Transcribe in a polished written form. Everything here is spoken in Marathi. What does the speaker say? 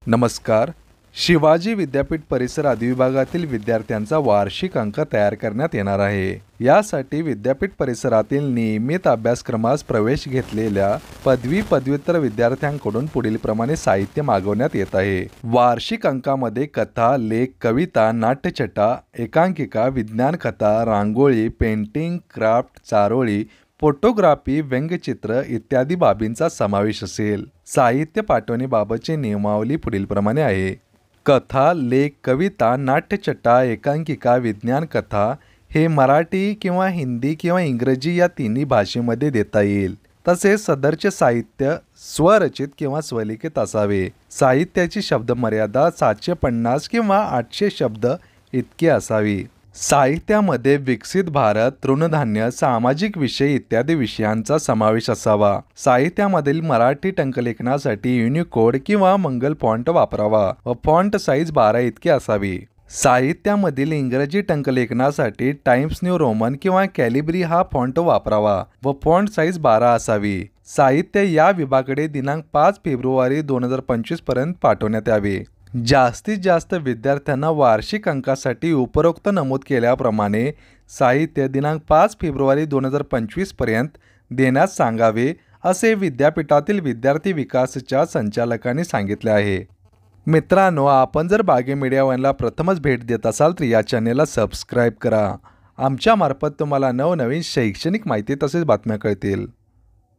नमस्कार. शिवाजी विद्यापीठ परिसर अधिविभागातील विद्यार्थ्यांचा वार्षिक अंक तयार करण्यात येणार आहे. यासाठी विद्यापीठ परिसरातील नियमित अभ्यासक्रमास प्रवेश घेतलेल्या पदवी पदव्युत्तर विद्यार्थ्यांकडून पुढील प्रमाणे साहित्य मागवण्यात येत आहे. वार्षिक अंकामध्ये कथा, लेख, कविता, नाट्यछटा, एकांकिका, विज्ञान कथा, रांगोळी, पेंटिंग, क्राफ्ट, चारोळी, फोटोग्राफी, व्यंगचित्र इत्यादी बाबींचा समावेश असेल. साहित्य पाठवणीबाबतची नियमावली पुढीलप्रमाणे आहे. कथा, लेख, कविता, नाट्यछटा, एकांकिका, विज्ञान कथा हे मराठी किंवा हिंदी किंवा इंग्रजी या तिन्ही भाषेमध्ये देता येईल. तसेच सदरचे साहित्य स्वरचित किंवा स्वलिखित असावे. साहित्याची शब्दमर्यादा 750 किंवा 800 शब्द इतकी असावी. साहित्यामध्ये विकसित भारत, तृणधान्य, सामाजिक विषय इत्यादी विषयांचा समावेश असावा. साहित्यामधील मराठी टंकलेखनासाठी युनिकोड किंवा मंगल फॉन्ट वापरावा व फॉन्ट साईज 12 इतकी असावी. साहित्यामधील इंग्रजी टंकलेखनासाठी टाइम्स न्यू रोमन किंवा कॅलिब्री हा फॉन्ट वापरावा व फॉन्ट साईज 12 असावी. साहित्य या विभागाकडे दिनांक 5 फेब्रुवारी 2025 पर्यंत पाठवण्यात यावे. जास्तीत जास्त विद्यार्थ्यांना वार्षिक अंकासाठी उपरोक्त नमूद केल्याप्रमाणे साहित्य दिनांक 5 फेब्रुवारी 2025 पर्यंत देण्यास सांगावे असे विद्यापीठातील विद्यार्थी विकासच्या संचालकांनी सांगितले आहे. मित्रांनो, आपण जर बागे मीडिया वनला प्रथमच भेट देत असाल तर या चॅनेलला सबस्क्राईब करा. आमच्यामार्फत तुम्हाला नवनवीन शैक्षणिक माहिती तसेच बातम्या कळतील.